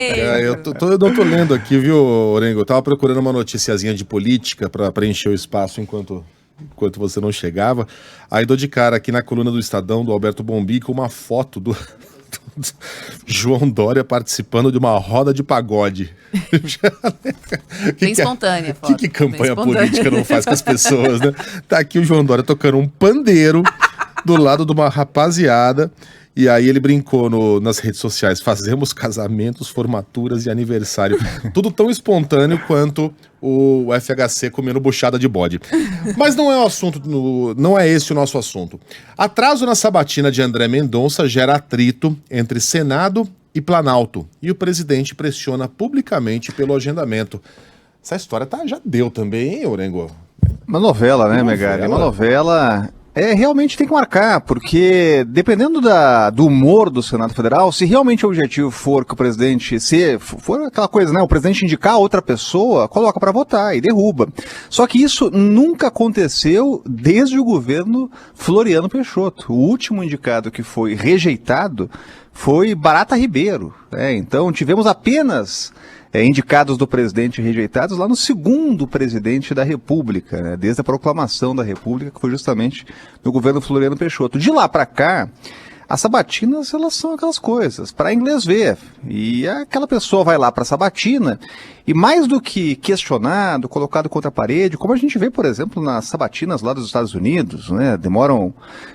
Eu não tô lendo aqui, viu, Orengo? Eu tava procurando uma noticiazinha de política para preencher o espaço enquanto você não chegava. Aí dou de cara aqui na coluna do Estadão, do Alberto Bombi, com uma foto do João Dória participando de uma roda de pagode. Bem espontânea. O que campanha política não faz com as pessoas, né? Tá aqui o João Dória tocando um pandeiro do lado de uma rapaziada. E aí ele brincou nas redes sociais: fazemos casamentos, formaturas e aniversário. Tudo tão espontâneo quanto o FHC comendo buchada de bode. Mas não é o assunto, não é esse o nosso assunto. Atraso na sabatina de André Mendonça gera atrito entre Senado e Planalto. E o presidente pressiona publicamente pelo agendamento. Essa história já deu também, hein, Orengo? Uma novela, né, Megali? Uma novela. Realmente tem que marcar, porque dependendo do humor do Senado Federal, se realmente o objetivo for que o presidente, for aquela coisa, né, o presidente indicar outra pessoa, coloca para votar e derruba. Só que isso nunca aconteceu desde o governo Floriano Peixoto. O último indicado que foi rejeitado foi Barata Ribeiro. Então tivemos apenas indicados do presidente rejeitados lá no segundo presidente da República, né, desde a proclamação da República, que foi justamente no governo Floriano Peixoto. De lá para cá, as sabatinas, elas são aquelas coisas para inglês ver. E aquela pessoa vai lá para a sabatina e, mais do que questionado, colocado contra a parede, como a gente vê, por exemplo, nas sabatinas lá dos Estados Unidos, né,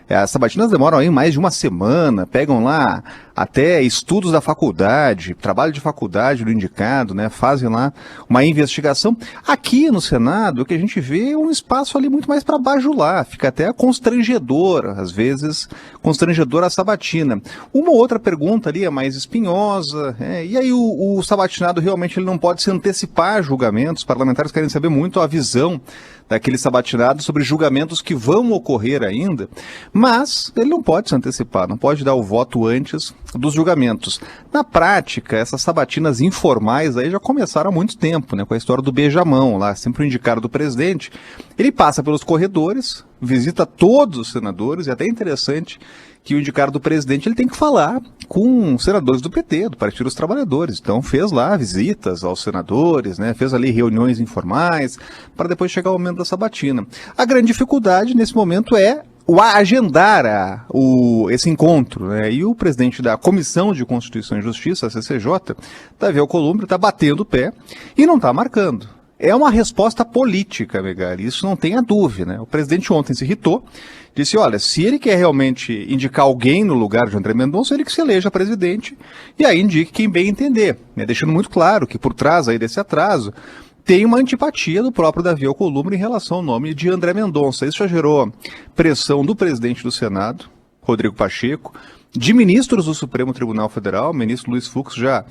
as sabatinas demoram aí mais de uma semana, pegam lá até estudos da faculdade, trabalho de faculdade do indicado, né, fazem lá uma investigação. Aqui no Senado, o que a gente vê é um espaço ali muito mais para bajular, fica até constrangedor, às vezes, constrangedor a sabatina. Uma ou outra pergunta ali é mais espinhosa, e aí o sabatinado realmente ele não pode se antecipar a julgamentos. Os parlamentares querem saber muito a visão daquele sabatinado sobre julgamentos que vão ocorrer ainda, mas ele não pode se antecipar, não pode dar o voto antes dos julgamentos. Na prática, essas sabatinas informais aí já começaram há muito tempo, né, com a história do beijamão lá, sempre o indicado do presidente. Ele passa pelos corredores, visita todos os senadores, e é até interessante que o indicado do presidente ele tem que falar com senadores do PT, do Partido dos Trabalhadores. Então fez lá visitas aos senadores, né, fez ali reuniões informais, para depois chegar ao momento da sabatina. A grande dificuldade nesse momento é agendar esse encontro, né? E o presidente da Comissão de Constituição e Justiça, a CCJ, Davi Alcolumbre, está batendo o pé e não está marcando. É uma resposta política, Megali, isso não tenha dúvida, né? O presidente ontem se irritou, disse, olha, se ele quer realmente indicar alguém no lugar de André Mendonça, ele que se eleja presidente e aí indique quem bem entender, né? Deixando muito claro que por trás aí desse atraso tem uma antipatia do próprio Davi Alcolumbre em relação ao nome de André Mendonça. Isso já gerou pressão do presidente do Senado, Rodrigo Pacheco, de ministros do Supremo Tribunal Federal. O ministro Luiz Fux já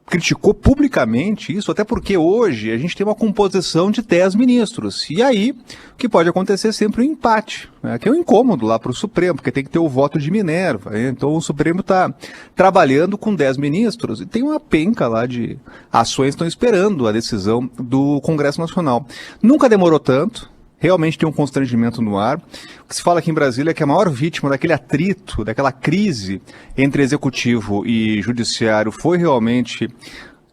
criticou publicamente isso, até porque hoje a gente tem uma composição de 10 ministros. E aí, o que pode acontecer é sempre um empate, né, que é um incômodo lá para o Supremo, porque tem que ter o voto de Minerva. Né? Então o Supremo está trabalhando com 10 ministros e tem uma penca lá de ações que estão esperando a decisão do Congresso Nacional. Nunca demorou tanto. Realmente tem um constrangimento no ar. O que se fala aqui em Brasília é que a maior vítima daquele atrito, daquela crise entre executivo e judiciário foi realmente...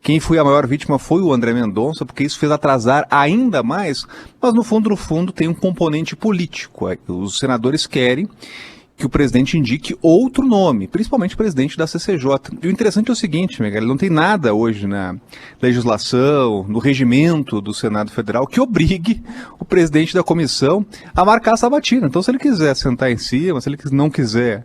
Quem foi a maior vítima foi o André Mendonça, porque isso fez atrasar ainda mais, mas no fundo tem um componente político. Os senadores querem que o presidente indique outro nome, principalmente o presidente da CCJ. E o interessante é o seguinte, Miguel, não tem nada hoje na legislação, no regimento do Senado Federal, que obrigue o presidente da comissão a marcar a sabatina. Então, se ele quiser sentar em cima, se ele não quiser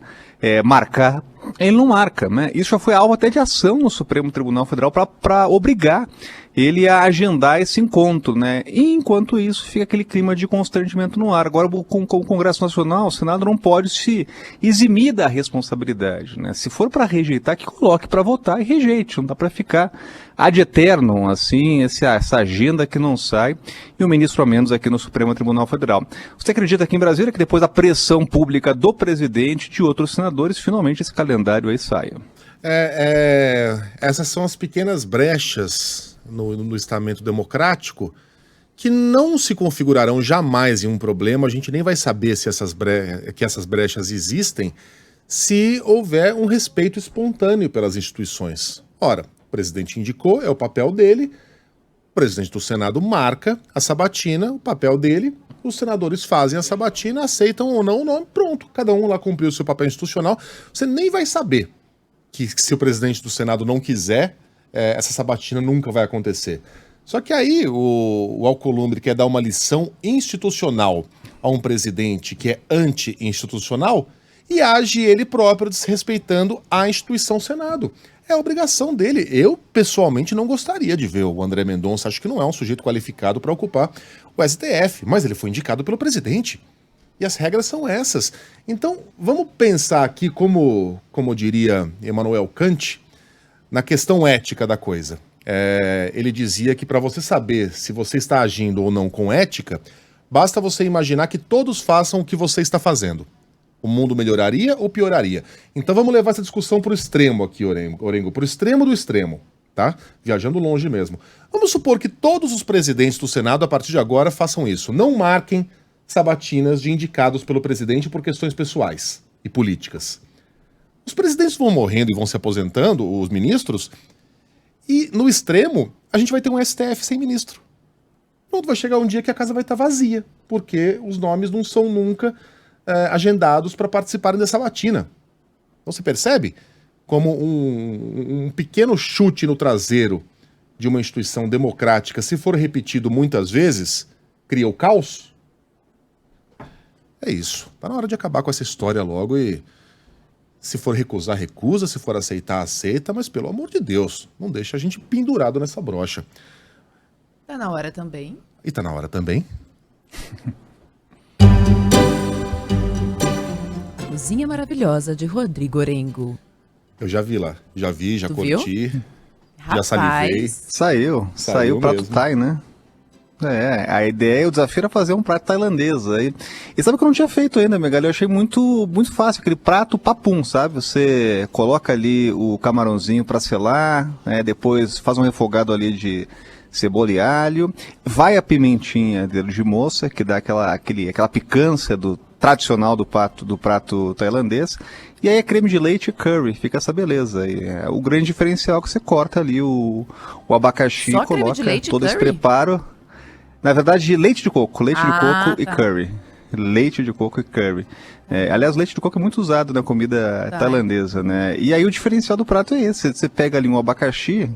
marcar, ele não marca, né? Isso já foi alvo até de ação no Supremo Tribunal Federal para obrigar ele a agendar esse encontro, né? E enquanto isso fica aquele clima de constrangimento no ar. Agora, com o Congresso Nacional, o Senado não pode se eximir da responsabilidade, né? Se for para rejeitar, que coloque para votar e rejeite. Não dá para ficar ad eternum, assim, essa agenda que não sai, e o ministro a menos aqui no Supremo Tribunal Federal. Você acredita aqui em Brasília que depois da pressão pública do presidente e de outros senadores, finalmente esse calendário aí saia? Essas são as pequenas brechas no estamento democrático que não se configurarão jamais em um problema. A gente nem vai saber se que essas brechas existem se houver um respeito espontâneo pelas instituições. Ora, O presidente indicou, é o papel dele. O presidente do Senado marca a sabatina, o papel dele. Os senadores fazem a sabatina, aceitam ou não o nome, pronto. Cada um lá cumpriu o seu papel institucional. Você nem vai saber que se o presidente do Senado não quiser, essa sabatina nunca vai acontecer. Só que aí o Alcolumbre quer dar uma lição institucional a um presidente que é anti-institucional e age ele próprio desrespeitando a instituição Senado. É a obrigação dele. Eu, pessoalmente, não gostaria de ver o André Mendonça. Acho que não é um sujeito qualificado para ocupar o STF, mas ele foi indicado pelo presidente. E as regras são essas. Então, vamos pensar aqui, como diria Immanuel Kant, na questão ética da coisa. Ele dizia que para você saber se você está agindo ou não com ética, basta você imaginar que todos façam o que você está fazendo. O mundo melhoraria ou pioraria? Então vamos levar essa discussão para o extremo aqui, Orengo, para o extremo do extremo, tá? Viajando longe mesmo. Vamos supor que todos os presidentes do Senado, a partir de agora, façam isso. Não marquem sabatinas de indicados pelo presidente por questões pessoais e políticas. Os presidentes vão morrendo e vão se aposentando, os ministros, e no extremo, a gente vai ter um STF sem ministro. Pronto, vai chegar um dia que a casa vai estar vazia, porque os nomes não são nunca agendados para participarem dessa sabatina. Então você percebe como um pequeno chute no traseiro de uma instituição democrática, se for repetido muitas vezes, cria o caos? É isso. Tá na hora de acabar com essa história logo e se for recusar, recusa, se for aceitar, aceita, mas pelo amor de Deus, não deixa a gente pendurado nessa brocha. Tá na hora também. E tá na hora também. Cozinha Maravilhosa de Rodrigo Orengo. Eu já vi lá. Já vi, já Tu curti. viu? Já salivei. Saiu o prato mesmo. Thai, né? A ideia, o desafio era fazer um prato tailandês. E sabe que eu não tinha feito ainda, Megali? Eu achei muito, muito fácil, aquele prato papum, sabe? Você coloca ali o camarãozinho para selar, depois faz um refogado ali de cebola e alho, vai a pimentinha dedo de moça, que dá aquela picância tradicional do prato tailandês, e aí é creme de leite e curry, fica essa beleza. E o grande diferencial é que você corta ali o abacaxi Só e coloca creme de leite e todo esse curry? preparo. Na verdade, leite de coco e tá. curry. Leite de coco e curry. Aliás, leite de coco é muito usado na comida tailandesa, né? E aí o diferencial do prato é esse. Você pega ali um abacaxi,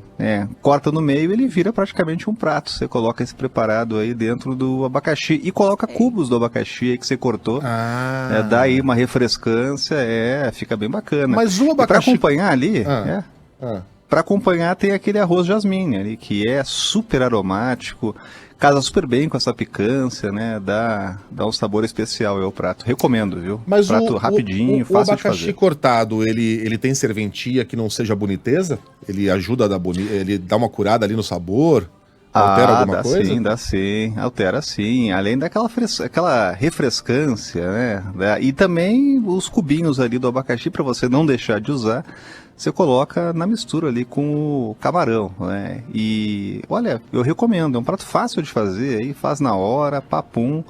corta no meio e ele vira praticamente um prato. Você coloca esse preparado aí dentro do abacaxi e coloca cubos do abacaxi aí que você cortou. Dá aí uma refrescância, fica bem bacana. Mas o E pra abacaxi... acompanhar ali, para acompanhar tem aquele arroz jasmine ali, que é super aromático, casa super bem com essa picância, né? Dá um sabor especial ao prato. Recomendo, viu? Mas prato rapidinho, fácil de o abacaxi fazer. cortado, ele tem serventia que não seja boniteza? Ele ajuda a dar ele dá uma curada ali no sabor? Altera alguma coisa? Dá sim, altera sim. Além daquela aquela refrescância, né? E também os cubinhos ali do abacaxi, para você não deixar de usar, você coloca na mistura ali com o camarão, né? E olha, eu recomendo, é um prato fácil de fazer, aí faz na hora, papum.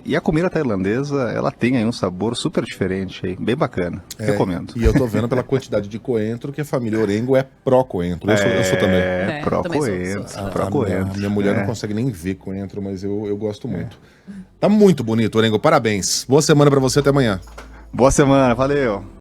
E a comida tailandesa, ela tem aí um sabor super diferente, aí, bem bacana. Recomendo. E eu tô vendo pela quantidade de coentro que a família Orengo é pró-coentro. Eu sou também. Pró-coentro. Pró-coentro. Minha mulher não consegue nem ver coentro, mas eu gosto muito. Tá muito bonito, Orengo. Parabéns. Boa semana pra você, até amanhã. Boa semana, valeu.